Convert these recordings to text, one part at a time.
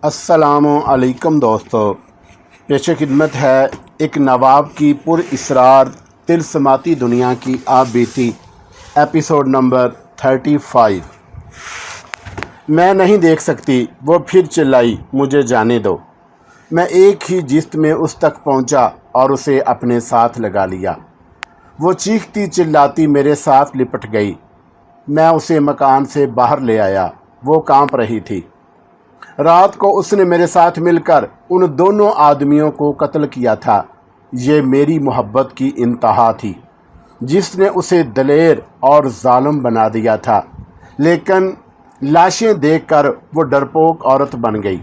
अस्सलामु अलैकुम दोस्तों, पेश खिदमत है एक नवाब की पुरइसरार तिलस्माती दुनिया की आप बीती एपिसोड नंबर 35। मैं नहीं देख सकती, वो फिर चिल्लाई, मुझे जाने दो। मैं एक ही जिस्त में उस तक पहुंचा और उसे अपने साथ लगा लिया। वो चीखती चिल्लाती मेरे साथ लिपट गई। मैं उसे मकान से बाहर ले आया। वो कांप रही थी। रात को उसने मेरे साथ मिलकर उन दोनों आदमियों को कत्ल किया था। ये मेरी मोहब्बत की इंतहा थी, जिसने उसे दलेर और जालिम बना दिया था। लेकिन लाशें देखकर वो डरपोक औरत बन गई।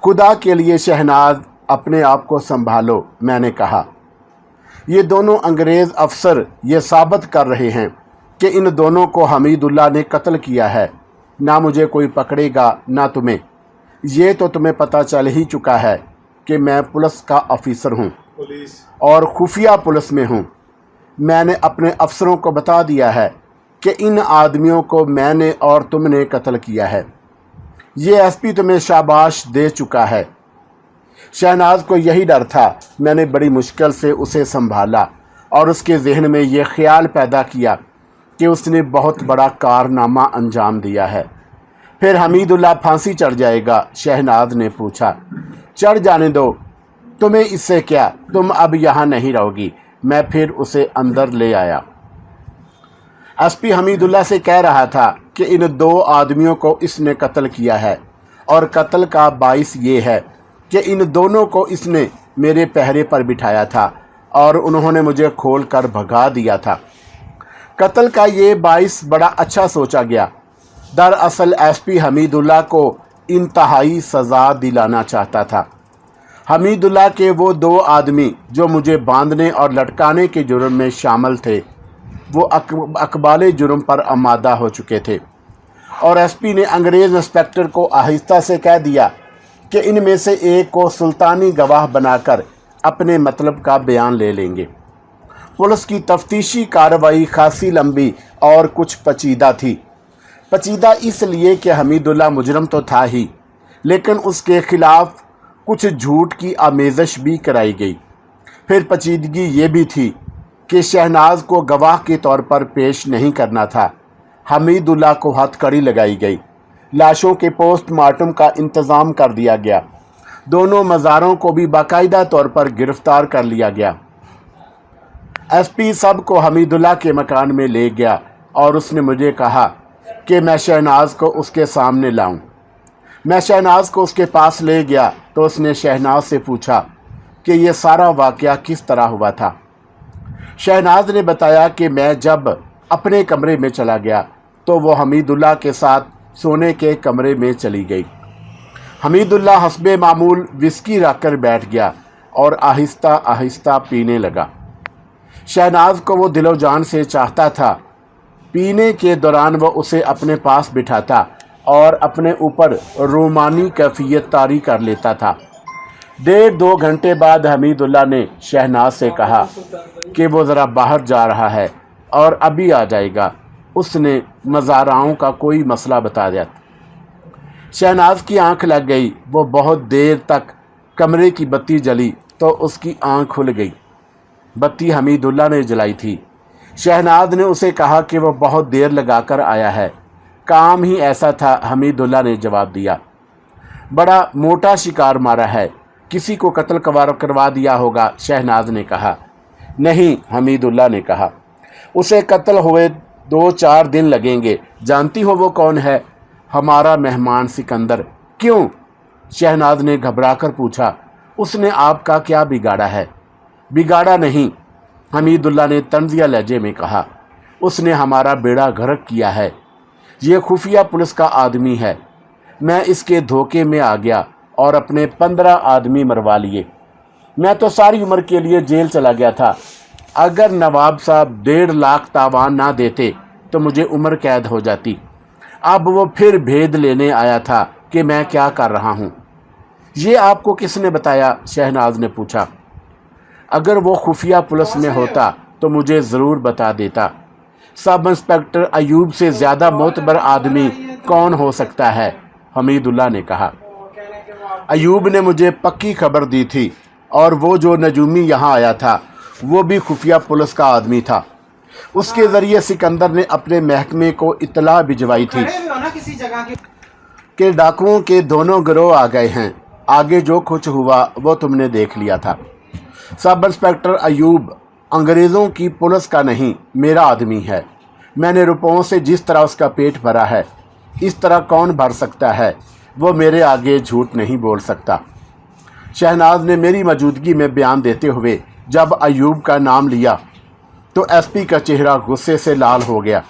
खुदा के लिए शहनाज, अपने आप को संभालो, मैंने कहा। ये दोनों अंग्रेज़ अफसर ये साबित कर रहे हैं कि इन दोनों को हमीदुल्लाह ने कत्ल किया है। ना मुझे कोई पकड़ेगा ना तुम्हें। ये तो तुम्हें पता चल ही चुका है कि मैं पुलिस का ऑफिसर हूँ और खुफिया पुलिस में हूँ। मैंने अपने अफसरों को बता दिया है कि इन आदमियों को मैंने और तुमने कत्ल किया है। ये एसपी तुम्हें शाबाश दे चुका है। शहनाज को यही डर था। मैंने बड़ी मुश्किल से उसे संभाला और उसके जहन में ये ख्याल पैदा किया कि उसने बहुत बड़ा कारनामा अंजाम दिया है। फिर हमीदुल्लाह फांसी चढ़ जाएगा? शहनाज ने पूछा। चढ़ जाने दो, तुम्हें इससे क्या, तुम अब यहाँ नहीं रहोगी। मैं फिर उसे अंदर ले आया। एसपी हमीदुल्लाह से कह रहा था कि इन दो आदमियों को इसने कत्ल किया है और कत्ल का बाइस ये है कि इन दोनों को इसने मेरे पहरे पर बिठाया था और उन्होंने मुझे खोल कर भगा दिया था। कत्ल का ये बाइस बड़ा अच्छा सोचा गया। दरअसल एसपी हमीदुल्लाह को इंतहाई सज़ा दिलाना चाहता था। हमीदुल्लाह के वो दो आदमी जो मुझे बांधने और लटकाने के जुर्म में शामिल थे, वो अकबाले जुर्म पर आमादा हो चुके थे और एसपी ने अंग्रेज़ इंस्पेक्टर को आहिस्ता से कह दिया कि इनमें से एक को सुल्तानी गवाह बनाकर अपने मतलब का बयान ले लेंगे। पुलिस की तफ्तीशी कार्रवाई खासी लंबी और कुछ पेचीदा थी। पेचीदा इसलिए कि हमीदुल्लाह मुजरम तो था ही, लेकिन उसके ख़िलाफ़ कुछ झूठ की आमेज़श भी कराई गई। फिर पेचीदगी ये भी थी कि शहनाज को गवाह के तौर पर पेश नहीं करना था। हमीदुल्लाह को हथकड़ी लगाई गई। लाशों के पोस्टमार्टम का इंतज़ाम कर दिया गया। दोनों मज़ारों को भी बाकायदा तौर पर गिरफ़्तार कर लिया गया। एसपी सब को हमीदुल्लाह के मकान में ले गया और उसने मुझे कहा कि मैं शहनाज को उसके सामने लाऊं। मैं शहनाज को उसके पास ले गया तो उसने शहनाज से पूछा कि ये सारा वाक़या किस तरह हुआ था। शहनाज ने बताया कि मैं जब अपने कमरे में चला गया तो वो हमीदुल्लाह के साथ सोने के कमरे में चली गई। हमीदुल्लाह हस्बे मामूल विस्की रख कर बैठ गया और आहिस्ता आहिस्ता पीने लगा। शहनाज को वो दिलो जान से चाहता था। पीने के दौरान वो उसे अपने पास बिठाता और अपने ऊपर रोमानी कैफियत तारी कर लेता था। 1.5-2 घंटे बाद हमीदुल्लाह ने शहनाज से कहा कि वो ज़रा बाहर जा रहा है और अभी आ जाएगा। उसने मज़ाराओं का कोई मसला बता दिया। शहनाज की आंख लग गई। वो बहुत देर तक कमरे की बत्ती जली तो उसकी आंख खुल गई। बत्ती हमीदुल्लाह ने जलाई थी। शहनाज ने उसे कहा कि वह बहुत देर लगाकर आया है। काम ही ऐसा था, हमीदुल्लाह ने जवाब दिया। बड़ा मोटा शिकार मारा है, किसी को कत्ल करवा दिया होगा, शहनाज ने कहा। नहीं, हमीदुल्लाह ने कहा, उसे कत्ल हुए 2-4 दिन लगेंगे। जानती हो वो कौन है? हमारा मेहमान सिकंदर। क्यों? शहनाज ने घबराकर पूछा। उसने आपका क्या बिगाड़ा है? बिगाड़ा नहीं, हमीदुल्लाह ने तंजिया लहजे में कहा। उसने हमारा बेड़ा गर्क किया है। ये खुफिया पुलिस का आदमी है। मैं इसके धोखे में आ गया और अपने 15 आदमी मरवा लिए। मैं तो सारी उम्र के लिए जेल चला गया था। अगर नवाब साहब 1.5 लाख तावान ना देते तो मुझे उम्र कैद हो जाती। अब वो फिर भेद लेने आया था कि मैं क्या कर रहा हूँ। ये आपको किसने बताया? शहनाज ने पूछा। अगर वो खुफिया पुलिस में होता तो मुझे ज़रूर बता देता। सब इंस्पेक्टर अयूब से ज़्यादा मोतबर आदमी कौन हो सकता है? हमीदुल्लाह ने कहा। अयूब ने मुझे पक्की खबर दी थी और वो जो नजूमी यहाँ आया था वो भी खुफिया पुलिस का आदमी था। उसके ज़रिए सिकंदर ने अपने महकमे को इत्तला भिजवाई थी कि डाकुओं के दोनों गिरोह आ गए हैं। आगे जो कुछ हुआ वो तुमने देख लिया था। सब इंस्पेक्टर अयूब अंग्रेज़ों की पुलिस का नहीं, मेरा आदमी है। मैंने रुपयों से जिस तरह उसका पेट भरा है, इस तरह कौन भर सकता है? वो मेरे आगे झूठ नहीं बोल सकता। शहनाज ने मेरी मौजूदगी में बयान देते हुए जब अयूब का नाम लिया तो एसपी का चेहरा गुस्से से लाल हो गया।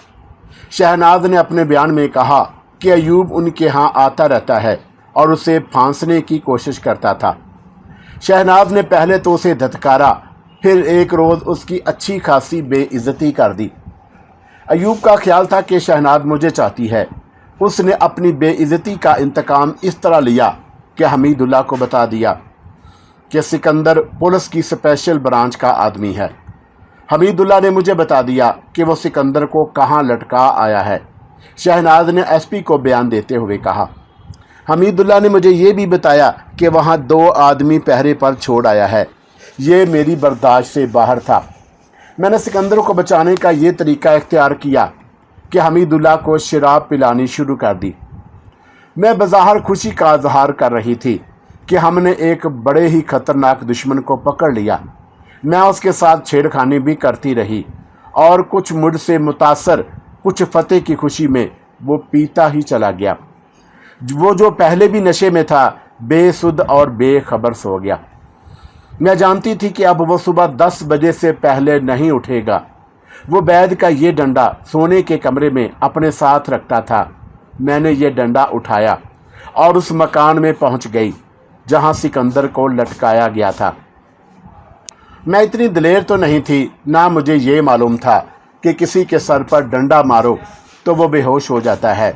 शहनाज ने अपने बयान में कहा कि अयूब उनके यहाँ आता रहता है और उसे फांसने की कोशिश करता था। शहनाज ने पहले तो उसे धत्कारा, फिर एक रोज़ उसकी अच्छी खासी बेइज्जती कर दी। अयूब का ख्याल था कि शहनाज मुझे चाहती है। उसने अपनी बेइज्जती का इंतकाम इस तरह लिया कि हमीदुल्लाह को बता दिया कि सिकंदर पुलिस की स्पेशल ब्रांच का आदमी है। हमीदुल्लाह ने मुझे बता दिया कि वो सिकंदर को कहाँ लटका आया है। शहनाज ने एसपी को बयान देते हुए कहा। हमीदुल्लाह ने मुझे ये भी बताया कि वहाँ 2 आदमी पहरे पर छोड़ आया है। ये मेरी बर्दाश्त से बाहर था। मैंने सिकंदर को बचाने का ये तरीका इख्तियार किया कि हमीदुल्लाह को शराब पिलानी शुरू कर दी। मैं बज़ाहिर खुशी का इजहार कर रही थी कि हमने एक बड़े ही ख़तरनाक दुश्मन को पकड़ लिया। मैं उसके साथ छेड़खानी भी करती रही और कुछ मुझसे मुतासर, कुछ फतेह की खुशी में वो पीता ही चला गया। वो जो पहले भी नशे में था, बेसुध और बेखबर सो गया। मैं जानती थी कि अब वो सुबह 10 बजे से पहले नहीं उठेगा। वो बैद का ये डंडा सोने के कमरे में अपने साथ रखता था। मैंने ये डंडा उठाया और उस मकान में पहुंच गई जहां सिकंदर को लटकाया गया था। मैं इतनी दिलेर तो नहीं थी, ना मुझे ये मालूम था कि किसी के सर पर डंडा मारो तो वो बेहोश हो जाता है।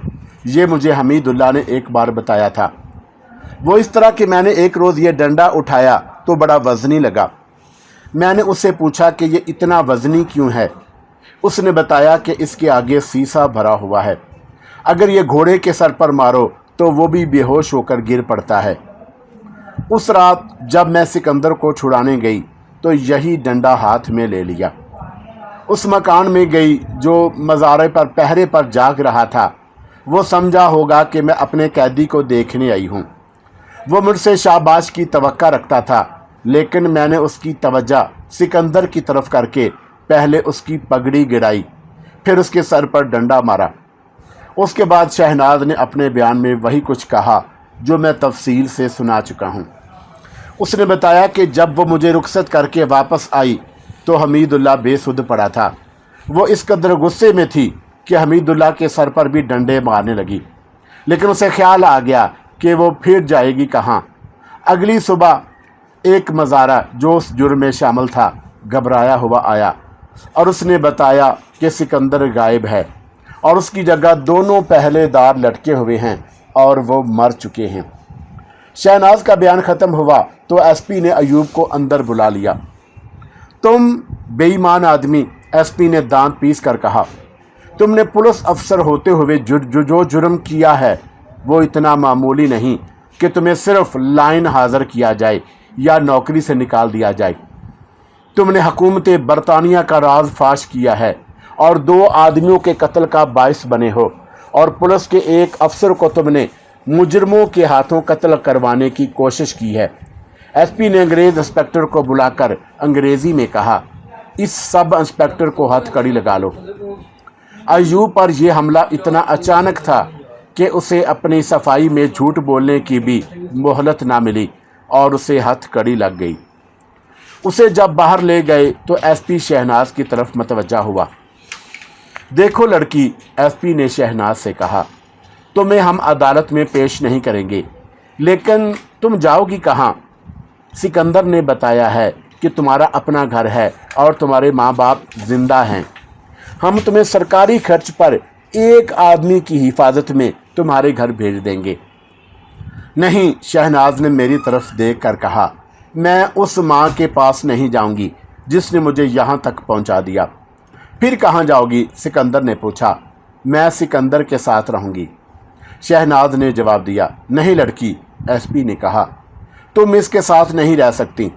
ये मुझे हमीदुल्लाह ने एक बार बताया था। वो इस तरह कि मैंने एक रोज़ ये डंडा उठाया तो बड़ा वज़नी लगा। मैंने उससे पूछा कि ये इतना वज़नी क्यों है। उसने बताया कि इसके आगे सीसा भरा हुआ है। अगर ये घोड़े के सर पर मारो तो वो भी बेहोश होकर गिर पड़ता है। उस रात जब मैं सिकंदर को छुड़ाने गई तो यही डंडा हाथ में ले लिया। उस मकान में गई जो मज़ारे पर पहरे पर जाग रहा था। वो समझा होगा कि मैं अपने कैदी को देखने आई हूँ। वो मुझसे शाबाश की तवक्का रखता था, लेकिन मैंने उसकी तवज्जो सिकंदर की तरफ करके पहले उसकी पगड़ी गिराई, फिर उसके सर पर डंडा मारा। उसके बाद शहनाज ने अपने बयान में वही कुछ कहा जो मैं तफसील से सुना चुका हूँ। उसने बताया कि जब वो मुझे रुखसत करके वापस आई तो हमीदुल्लाह बेसुध पड़ा था। वो इस कदर गुस्से में थी कि हमीदुल्लाह के सर पर भी डंडे मारने लगी, लेकिन उसे ख्याल आ गया कि वो फिर जाएगी कहाँ। अगली सुबह एक मज़ारा जो उस जुर्म में शामिल था घबराया हुआ आया और उसने बताया कि सिकंदर गायब है और उसकी जगह 2 पहरेदार लटके हुए हैं और वो मर चुके हैं। शहनाज का बयान ख़त्म हुआ तो एसपी ने अयूब को अंदर बुला लिया। तुम बेईमान आदमी, एसपी ने दांत पीस कर कहा, तुमने पुलिस अफसर होते हुए जो जुर्म किया है वो इतना मामूली नहीं कि तुम्हें सिर्फ लाइन हाज़िर किया जाए या नौकरी से निकाल दिया जाए। तुमने हुकूमत बरतानिया का राज फाश किया है और 2 आदमियों के कत्ल का बाइस बने हो, और पुलिस के एक अफसर को तुमने मुजरमों के हाथों कत्ल करवाने की कोशिश की है। एसपी ने अंग्रेज़ इंस्पेक्टर को बुलाकर अंग्रेज़ी में कहा, इस सब इंस्पेक्टर को हथकड़ी लगा लो। अयूब पर यह हमला इतना अचानक था कि उसे अपनी सफाई में झूठ बोलने की भी मोहलत ना मिली और उसे हथकड़ी लग गई। उसे जब बाहर ले गए तो एसपी शहनाज की तरफ मतवज्जा हुआ। देखो लड़की, एसपी ने शहनाज से कहा, तुम्हें हम अदालत में पेश नहीं करेंगे, लेकिन तुम जाओगी कहाँ? सिकंदर ने बताया है कि तुम्हारा अपना घर है और तुम्हारे माँ बाप जिंदा हैं। हम तुम्हें सरकारी खर्च पर एक आदमी की हिफाजत में तुम्हारे घर भेज देंगे। नहीं, शहनाज ने मेरी तरफ देख कर कहा, मैं उस माँ के पास नहीं जाऊंगी जिसने मुझे यहाँ तक पहुँचा दिया। फिर कहाँ जाओगी? सिकंदर ने पूछा। मैं सिकंदर के साथ रहूँगी, शहनाज ने जवाब दिया। नहीं लड़की, एसपी ने कहा। तुम इसके साथ नहीं रह सकती।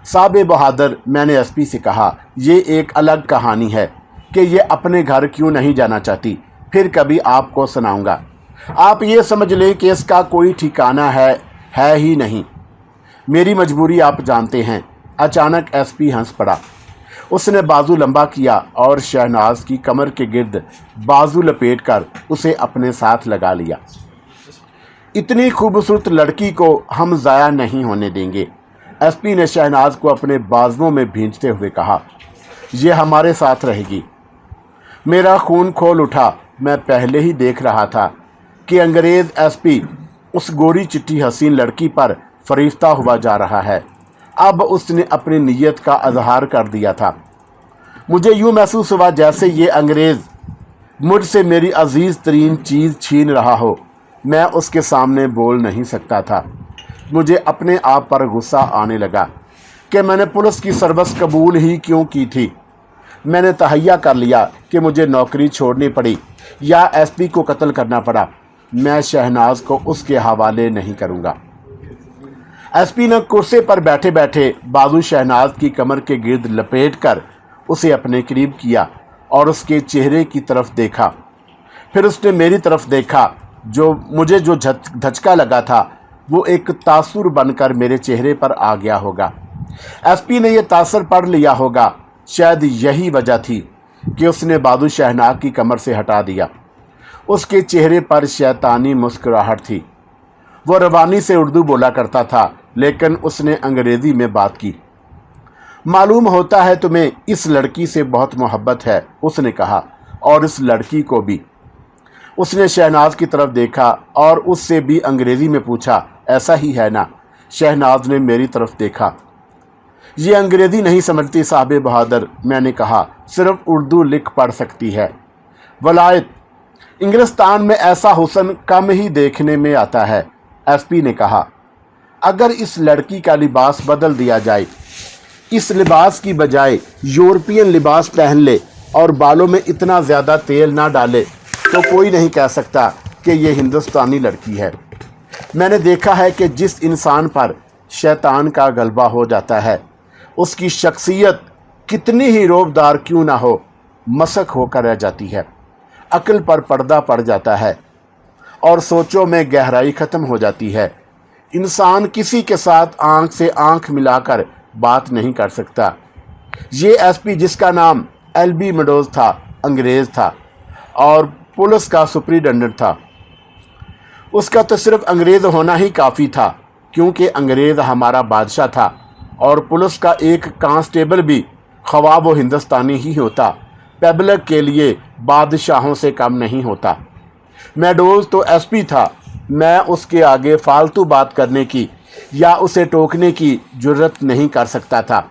साहब बहादुर, मैंने एसपी से कहा, ये एक अलग कहानी है कि ये अपने घर क्यों नहीं जाना चाहती, फिर कभी आपको सुनाऊंगा। आप ये समझ लें कि इसका कोई ठिकाना है ही नहीं। मेरी मजबूरी आप जानते हैं। अचानक एसपी हंस पड़ा। उसने बाजू लंबा किया और शहनाज की कमर के गिर्द बाजू लपेटकर उसे अपने साथ लगा लिया। इतनी खूबसूरत लड़की को हम ज़ाया नहीं होने देंगे, एसपी ने शहनाज को अपने बाजुओं में भींचते हुए कहा। ये हमारे साथ रहेगी। मेरा खून खोल उठा। मैं पहले ही देख रहा था कि अंग्रेज़ एसपी उस गोरी चिट्टी हसीन लड़की पर फरिश्ता हुआ जा रहा है। अब उसने अपनी नीयत का इजहार कर दिया था। मुझे यूँ महसूस हुआ जैसे ये अंग्रेज़ मुझसे मेरी अजीज़ तरीन चीज़ छीन रहा हो। मैं उसके सामने बोल नहीं सकता था। मुझे अपने आप पर गुस्सा आने लगा कि मैंने पुलिस की सर्विस कबूल ही क्यों की थी। मैंने तहैया कर लिया कि मुझे नौकरी छोड़नी पड़ी या एसपी को कत्ल करना पड़ा, मैं शहनाज को उसके हवाले नहीं करूँगा। एसपी ने कुर्सी पर बैठे बैठे बाजू शहनाज की कमर के गिर्द लपेटकर उसे अपने करीब किया और उसके चेहरे की तरफ देखा। फिर उसने मेरी तरफ देखा। मुझे जो धचका लगा था वो एक तासुर बनकर मेरे चेहरे पर आ गया होगा। एसपी ने यह तासर पढ़ लिया होगा। शायद यही वजह थी कि उसने बाजू शहनाज की कमर से हटा दिया। उसके चेहरे पर शैतानी मुस्कुराहट थी। वो रवानी से उर्दू बोला करता था, लेकिन उसने अंग्रेज़ी में बात की। मालूम होता है तुम्हें इस लड़की से बहुत मोहब्बत है, उसने कहा, और इस लड़की को भी। उसने शहनाज की तरफ देखा और उससे भी अंग्रेज़ी में पूछा, ऐसा ही है ना? शहनाज ने मेरी तरफ देखा। ये अंग्रेज़ी नहीं समझती साहब बहादुर, मैंने कहा, सिर्फ उर्दू लिख पढ़ सकती है। वलायत, इंग्लिस्तान में ऐसा हुस्न कम ही देखने में आता है, एसपी ने कहा। अगर इस लड़की का लिबास बदल दिया जाए, इस लिबास की बजाय यूरोपियन लिबास पहन ले और बालों में इतना ज़्यादा तेल ना डाले, तो कोई नहीं कह सकता कि ये हिंदुस्तानी लड़की है। मैंने देखा है कि जिस इंसान पर शैतान का गलबा हो जाता है, उसकी शख्सियत कितनी ही रौबदार क्यों ना हो, मसक होकर रह जाती है। अक्ल पर पर्दा पड़ जाता है और सोचों में गहराई ख़त्म हो जाती है। इंसान किसी के साथ आंख से आंख मिलाकर बात नहीं कर सकता। ये एसपी, जिसका नाम एलबी मेडोज था, अंग्रेज़ था और पुलिस का सुपरिटेंडेंट था। उसका तो सिर्फ अंग्रेज़ होना ही काफ़ी था, क्योंकि अंग्रेज़ हमारा बादशाह था और पुलिस का एक कांस्टेबल भी, ख्वाह वो हिंदुस्तानी ही होता, पब्लिक के लिए बादशाहों से कम नहीं होता। मेडोज तो एसपी था। मैं उसके आगे फालतू बात करने की या उसे टोकने की जुर्रत नहीं कर सकता था,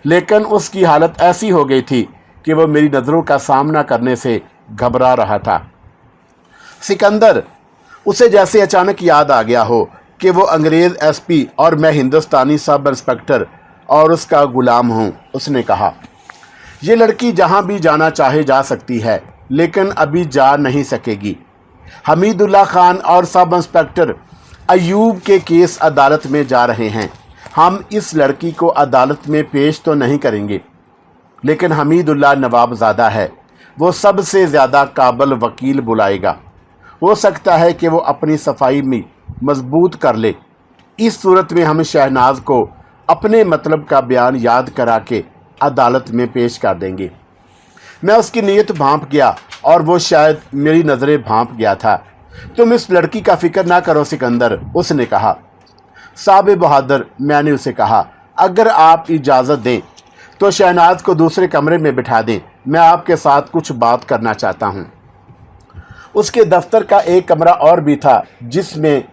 लेकिन उसकी हालत ऐसी हो गई थी कि वो मेरी नज़रों का सामना करने से घबरा रहा था। सिकंदर, उसे जैसे अचानक याद आ गया हो कि वो अंग्रेज़ एसपी और मैं हिंदुस्तानी सब इंस्पेक्टर और उसका गुलाम हूँ, उसने कहा। ये लड़की जहाँ भी जाना चाहे जा सकती है, लेकिन अभी जा नहीं सकेगी। हमीदुल्ला खान और सब इंस्पेक्टर अयूब के केस अदालत में जा रहे हैं। हम इस लड़की को अदालत में पेश तो नहीं करेंगे, लेकिन हमीदुल्ला नवाबज़ादा है, वो सबसे ज़्यादा काबिल वकील बुलाएगा। हो सकता है कि वो अपनी सफाई में मजबूत कर ले। इस सूरत में हम शहनाज को अपने मतलब का बयान याद करा के अदालत में पेश कर देंगे। मैं उसकी नीयत भांप गया और वो शायद मेरी नज़रें भांप गया था। तुम इस लड़की का फिक्र ना करो सिकंदर, उसने कहा। साहब बहादुर, मैंने उसे कहा, अगर आप इजाज़त दें तो शहनाज को दूसरे कमरे में बिठा दें, मैं आपके साथ कुछ बात करना चाहता हूँ। उसके दफ्तर का एक कमरा और भी था, जिसमें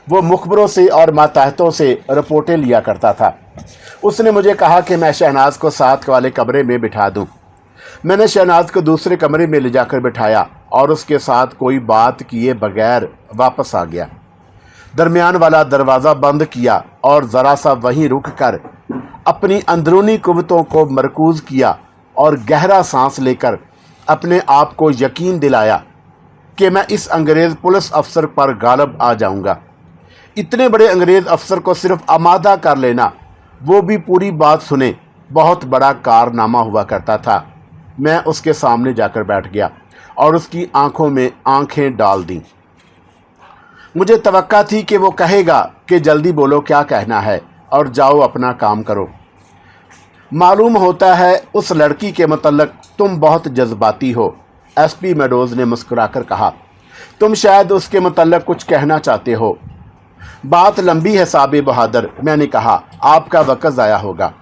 वो मुखबरों से और मातहतों से रिपोर्टें लिया करता था। उसने मुझे कहा कि मैं शहनाज को साथ वाले कमरे में बिठा दूं। मैंने शहनाज को दूसरे कमरे में ले जाकर बिठाया और उसके साथ कोई बात किए बगैर वापस आ गया। दरमियान वाला दरवाज़ा बंद किया और ज़रा सा वहीं रुक कर अपनी अंदरूनी कुव्वतों को मरकूज़ किया और गहरा सांस लेकर अपने आप को यकीन दिलाया कि मैं इस अंग्रेज़ पुलिस अफसर पर गालिब आ जाऊंगा। इतने बड़े अंग्रेज़ अफसर को सिर्फ आमादा कर लेना, वो भी पूरी बात सुने, बहुत बड़ा कारनामा हुआ करता था। मैं उसके सामने जाकर बैठ गया और उसकी आंखों में आंखें डाल दी। मुझे तवक्का थी कि वो कहेगा कि जल्दी बोलो क्या कहना है और जाओ अपना काम करो। मालूम होता है उस लड़की के मतलब तुम बहुत जज्बाती हो, एसपी मेडोज ने मुस्कुराकर कहा। तुम शायद उसके मतलब कुछ कहना चाहते हो। बात लंबी है साबे बहादुर, मैंने कहा, आपका वक्त ज़ाया होगा।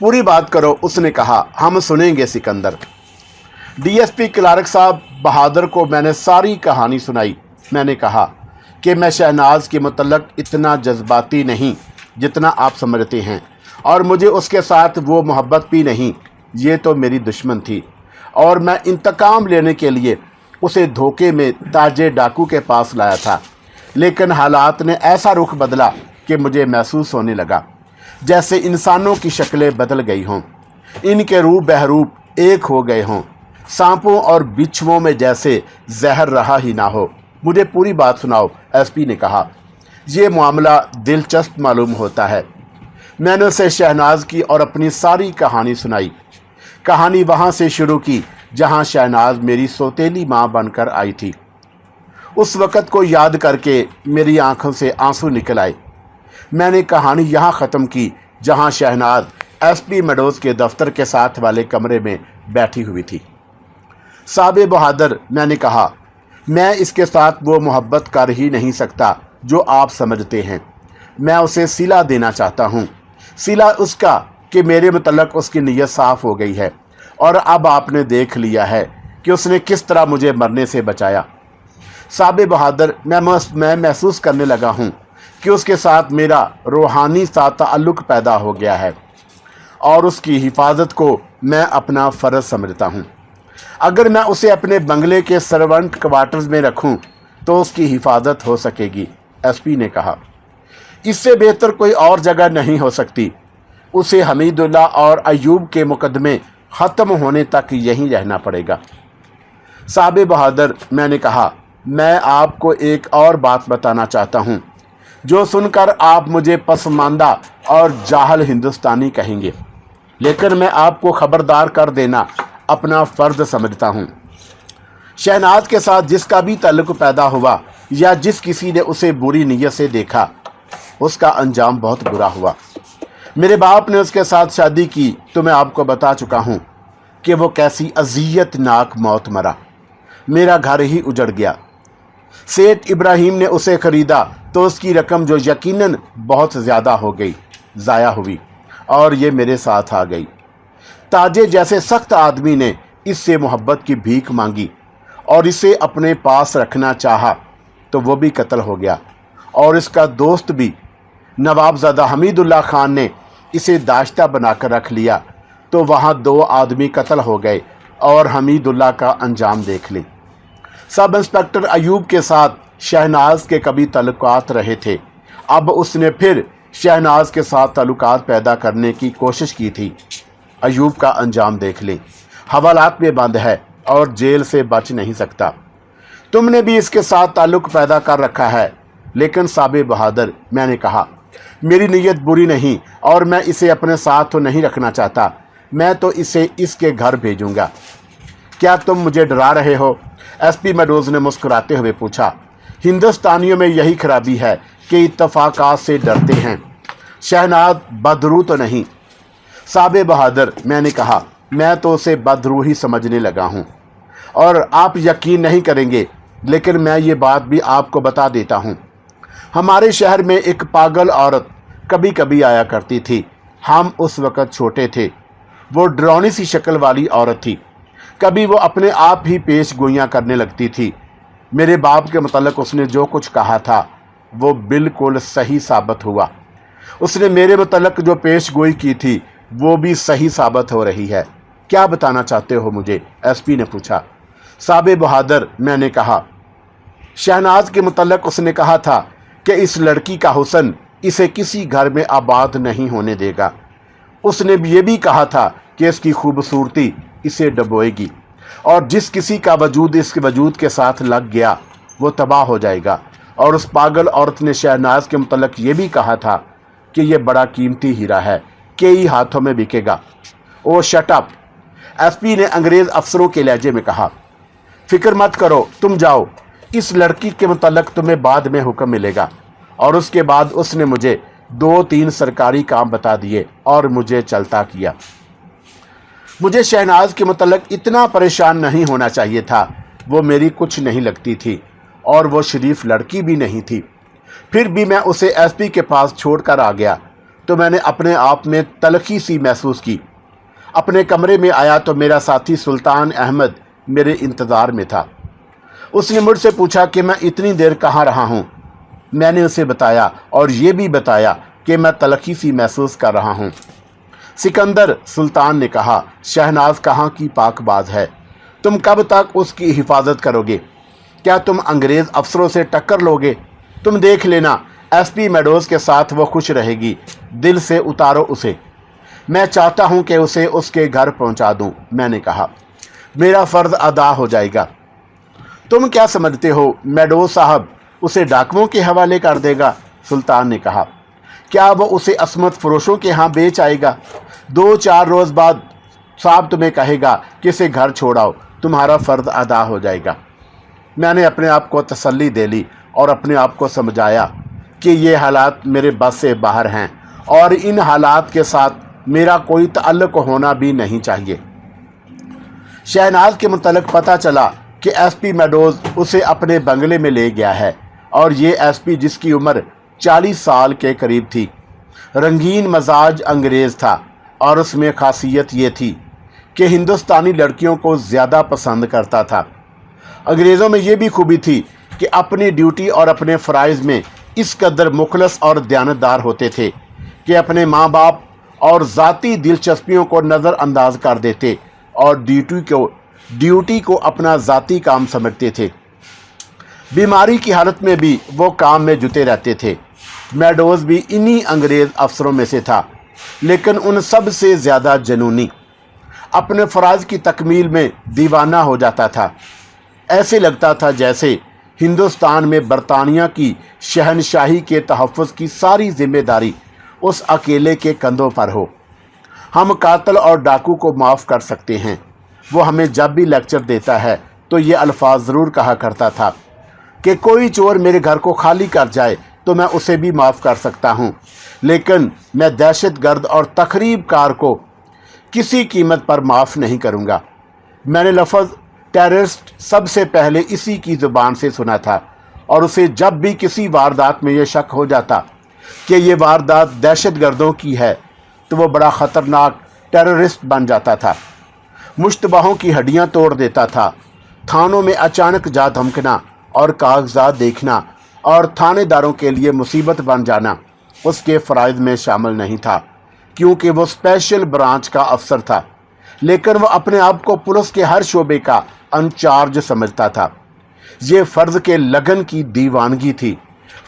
पूरी बात करो, उसने कहा। हम सुनेंगे सिकंदर। डीएसपी क्लार्क साहब बहादुर को मैंने सारी कहानी सुनाई। मैंने कहा कि मैं शहनाज के मतलब इतना जज्बाती नहीं जितना आप समझते हैं, और मुझे उसके साथ वो मोहब्बत भी नहीं। ये तो मेरी दुश्मन थी और मैं इंतकाम लेने के लिए उसे धोखे में ताजे डाकू के पास लाया था। लेकिन हालात ने ऐसा रुख बदला कि मुझे महसूस होने लगा जैसे इंसानों की शक्लें बदल गई हों, इनके रूप बहरूप एक हो गए हों, सांपों और बिच्छुओं में जैसे जहर रहा ही ना हो। मुझे पूरी बात सुनाओ, एसपी ने कहा। ये मामला दिलचस्प मालूम होता है। मैंने उसे शहनाज की और अपनी सारी कहानी सुनाई। कहानी वहाँ से शुरू की जहाँ शहनाज मेरी सौतेली माँ बनकर आई थी। उस वक़्त को याद करके मेरी आंखों से आंसू निकल आए। मैंने कहानी यहाँ ख़त्म की जहाँ शहनाज एसपी मेडोज के दफ्तर के साथ वाले कमरे में बैठी हुई थी। साबे बहादुर, मैंने कहा, मैं इसके साथ वो मोहब्बत कर ही नहीं सकता जो आप समझते हैं। मैं उसे सिला देना चाहता हूँ, सिला उसका कि मेरे मुतल्लक उसकी नीयत साफ़ हो गई है और अब आपने देख लिया है कि उसने किस तरह मुझे मरने से बचाया। साबे बहादुर, मैं महसूस करने लगा हूँ कि उसके साथ मेरा रूहानी सा ताल्लुक़ पैदा हो गया है और उसकी हिफाजत को मैं अपना फ़र्ज़ समझता हूँ। अगर मैं उसे अपने बंगले के सर्वेंट क्वार्टर्स में रखूँ तो उसकी हिफाजत हो सकेगी, एसपी ने कहा। इससे बेहतर कोई और जगह नहीं हो सकती। उसे हमीदुल्ला और अयूब के मुकदमे ख़त्म होने तक यहीं रहना पड़ेगा। साबे बहादुर, मैंने कहा, मैं आपको एक और बात बताना चाहता हूँ जो सुनकर आप मुझे पसमानदा और जाहल हिंदुस्तानी कहेंगे, लेकिन मैं आपको खबरदार कर देना अपना फ़र्ज समझता हूँ। शहनाज के साथ जिसका भी ताल्लुक़ पैदा हुआ या जिस किसी ने उसे बुरी नीयत से देखा, उसका अंजाम बहुत बुरा हुआ। मेरे बाप ने उसके साथ शादी की तो मैं आपको बता चुका हूँ कि वो कैसी अज़ियतनाक मौत मरा। मेरा घर ही उजड़ गया। सेठ इब्राहिम ने उसे ख़रीदा तो उसकी रकम जो यकीनन बहुत ज़्यादा हो गई, ज़ाया हुई और ये मेरे साथ आ गई। ताजे जैसे सख्त आदमी ने इससे मोहब्बत की भीख मांगी और इसे अपने पास रखना चाहा तो वो भी कत्ल हो गया और इसका दोस्त भी। नवाबज़ादा हमीदुल्ला खान ने इसे दाश्ता बनाकर रख लिया तो वहाँ 2 आदमी कत्ल हो गए और हमीदुल्ला का अंजाम देख लें। सब इंस्पेक्टर अयूब के साथ शहनाज के कभी ताल्लुकात रहे थे। अब उसने फिर शहनाज के साथ ताल्लुकात पैदा करने की कोशिश की थी। अयूब का अंजाम देख लें, हवालात में बंद है और जेल से बच नहीं सकता। तुमने भी इसके साथ ताल्लुक़ पैदा कर रखा है। लेकिन साबे बहादुर, मैंने कहा, मेरी नीयत बुरी नहीं और मैं इसे अपने साथ तो नहीं रखना चाहता। मैं तो इसे इसके घर भेजूंगा। क्या तुम मुझे डरा रहे हो? एसपी मेडोज ने मुस्कुराते हुए पूछा। हिंदुस्तानियों में यही खराबी है कि इत्तफाकात से डरते हैं। शहनाज बदरू तो नहीं। साबे बहादुर, मैंने कहा, मैं तो उसे बदरू ही समझने लगा हूँ और आप यकीन नहीं करेंगे, लेकिन मैं ये बात भी आपको बता देता हूँ। हमारे शहर में एक पागल औरत कभी कभी आया करती थी। हम उस वक़्त छोटे थे। वो डरावनी सी शक्ल वाली औरत थी। कभी वो अपने आप ही पेश गोइयाँ करने लगती थी। मेरे बाप के मुतल्लिक़ उसने जो कुछ कहा था वो बिल्कुल सही साबित हुआ। उसने मेरे मुतल्लिक़ जो पेश गोई की थी वो भी सही साबित हो रही है। क्या बताना चाहते हो मुझे? एसपी ने पूछा। साबे बहादुर, मैंने कहा, शहनाज के मुतल्लिक़ उसने कहा था कि इस लड़की का हुस्न इसे किसी घर में आबाद नहीं होने देगा। उसने ये भी कहा था कि इसकी खूबसूरती इसे डबोएगी और जिस किसी का वजूद इसके वजूद के साथ लग गया वो तबाह हो जाएगा और उस पागल औरत ने शहनाज के मुतल्लिक ये भी कहा था कि ये बड़ा कीमती हीरा है, कई हाथों में बिकेगा। ओ शट अप, एसपी ने अंग्रेज़ अफसरों के लहजे में कहा। फिक्र मत करो, तुम जाओ, इस लड़की के मुतल्लिक तुम्हें बाद में हुक्म मिलेगा। और उसके बाद उसने मुझे 2-3 सरकारी काम बता दिए और मुझे चलता किया। मुझे शहनाज के मुतल्लिक इतना परेशान नहीं होना चाहिए था। वो मेरी कुछ नहीं लगती थी और वो शरीफ लड़की भी नहीं थी। फिर भी मैं उसे एसपी के पास छोड़कर आ गया तो मैंने अपने आप में तलखी सी महसूस की। अपने कमरे में आया तो मेरा साथी सुल्तान अहमद मेरे इंतज़ार में था। उसने मुझसे पूछा कि मैं इतनी देर कहाँ रहा हूँ। मैंने उसे बताया और ये भी बताया कि मैं तलखी सी महसूस कर रहा हूँ। सिकंदर, सुल्तान ने कहा, शहनाज कहाँ की पाकबाज है, तुम कब तक उसकी हिफाजत करोगे? क्या तुम अंग्रेज़ अफसरों से टक्कर लोगे? तुम देख लेना, एसपी मेडोज़ के साथ वो खुश रहेगी। दिल से उतारो उसे। मैं चाहता हूँ कि उसे उसके घर पहुँचा दूँ, मैंने कहा। मेरा फ़र्ज़ अदा हो जाएगा। तुम क्या समझते हो मेडोज़ साहब उसे डाकुओं के हवाले कर देगा? सुल्तान ने कहा। क्या वो उसे असमत फरोशों के यहाँ बेच आएगा? 2-4 रोज़ बाद साहब तुम्हें कहेगा कि इसे घर छोड़ाओ, तुम्हारा फ़र्ज़ अदा हो जाएगा। मैंने अपने आप को तसल्ली दे ली और अपने आप को समझाया कि ये हालात मेरे बस से बाहर हैं और इन हालात के साथ मेरा कोई ताल्लुक़ होना भी नहीं चाहिए। शहनाज के मुतल्लिक़ पता चला कि एसपी मेडोज़ उसे अपने बंगले में ले गया है और ये एसपी, जिसकी उम्र 40 साल के करीब थी, रंगीन मजाज अंग्रेज़ था और उसमें खासियत ये थी कि हिंदुस्तानी लड़कियों को ज़्यादा पसंद करता था। अंग्रेज़ों में ये भी खूबी थी कि अपनी ड्यूटी और अपने फ़राइज़ में इस कदर मुखलस और दयानतदार होते थे कि अपने माँ बाप और ज़ाती दिलचस्पियों को नज़रअंदाज कर देते और ड्यूटी को अपना ज़ाती काम समझते थे। बीमारी की हालत में भी वो काम में जुटे रहते थे। मेडोज़ भी इन्हीं अंग्रेज़ अफसरों में से था, लेकिन उन सब से ज़्यादा जुनूनी, अपने फ़राइज़ की तकमील में दीवाना हो जाता था। ऐसे लगता था जैसे हिंदुस्तान में बरतानिया की शहनशाही के तहफ़्फ़ुज़ की सारी ज़िम्मेदारी उस अकेले के कंधों पर हो। हम कातिल और डाकू को माफ़ कर सकते हैं। वो हमें जब भी लेक्चर देता है तो ये अल्फाज ज़रूर कहा करता था कि कोई चोर मेरे घर को खाली कर जाए तो मैं उसे भी माफ़ कर सकता हूँ, लेकिन मैं दहशतगर्द और तखरीबकार को किसी कीमत पर माफ़ नहीं करूँगा। मैंने लफ्ज़ टेररिस्ट सबसे पहले इसी की ज़ुबान से सुना था और उसे जब भी किसी वारदात में यह शक हो जाता कि ये वारदात दहशतगर्दों की है तो वो बड़ा ख़तरनाक टेररिस्ट बन जाता था। मुश्तबाहों की हड्डियाँ तोड़ देता था। थानों में अचानक जा धमकना और कागजात देखना और थानेदारों के लिए मुसीबत बन जाना उसके फ़राइज़ में शामिल नहीं था, क्योंकि वो स्पेशल ब्रांच का अफसर था। लेकिन वह अपने आप को पुलिस के हर शोबे का इंचार्ज समझता था। ये फ़र्ज़ के लगन की दीवानगी थी।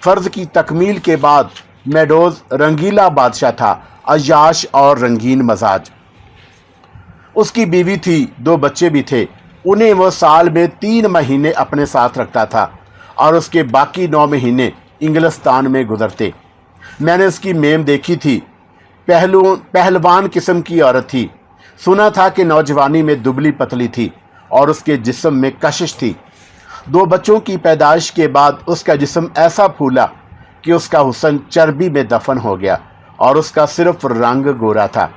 फ़र्ज़ की तकमील के बाद मेडोज़ रंगीला बादशाह था, अय्याश और रंगीन मजाज। उसकी बीवी थी, 2 बच्चे भी थे। उन्हें वो साल में 3 महीने अपने साथ रखता था और उसके बाकी 9 महीने इंग्लिस्तान में गुजरते। मैंने उसकी मेम देखी थी। पहलवान किस्म की औरत थी। सुना था कि नौजवानी में दुबली पतली थी और उसके जिस्म में कशिश थी। 2 बच्चों की पैदाइश के बाद उसका जिस्म ऐसा फूला कि उसका हुस्न चर्बी में दफन हो गया और उसका सिर्फ रंग गोरा था।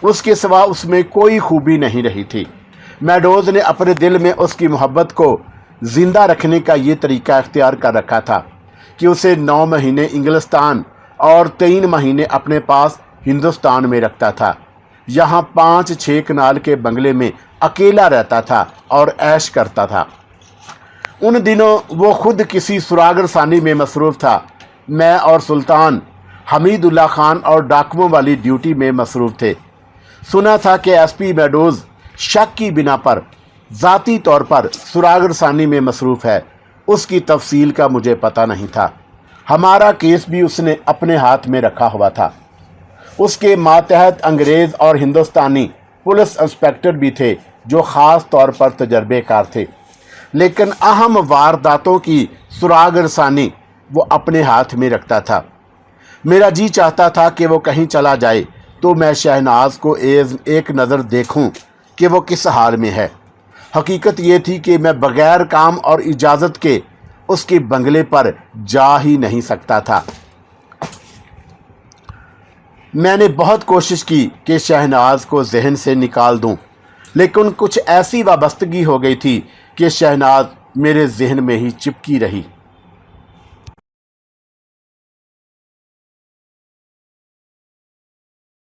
उसके सिवा उसमें कोई खूबी नहीं रही थी। मेडोज़ ने अपने दिल में उसकी मोहब्बत को ज़िंदा रखने का ये तरीका इख्तियार कर रखा था कि उसे 9 महीने इंग्लिस्तान और 3 महीने अपने पास हिंदुस्तान में रखता था। यहाँ 5-6 कनाल के बंगले में अकेला रहता था और ऐश करता था। उन दिनों वो खुद किसी सुरागरसानी में मसरूफ़ था। मैं और सुल्तान हमीदुल्लाह खान और डाकुओं वाली ड्यूटी में मसरूफ़ थे। सुना था कि एसपी मेडोज़ शक की बिना पर ज़ाती तौर पर सुरागरसानी में मसरूफ़ है। उसकी तफसील का मुझे पता नहीं था। हमारा केस भी उसने अपने हाथ में रखा हुआ था। उसके मातहत अंग्रेज़ और हिंदुस्तानी पुलिस इंस्पेक्टर भी थे जो ख़ास तौर पर तजर्बेकार थे। लेकिन अहम वारदातों की सुरागरसानी وہ اپنے ہاتھ میں رکھتا تھا۔ میرا جی چاہتا تھا کہ وہ کہیں چلا جائے تو میں شہناز کو ایک نظر دیکھوں کہ وہ کس حال میں ہے۔ حقیقت یہ تھی کہ میں بغیر کام اور اجازت کے اس کے بنگلے پر جا ہی نہیں سکتا تھا۔ میں نے بہت کوشش کی کہ شہناز کو ذہن سے نکال دوں، لیکن کچھ ایسی وابستگی ہو گئی تھی کہ شہناز میرے ذہن میں ہی چپکی رہی۔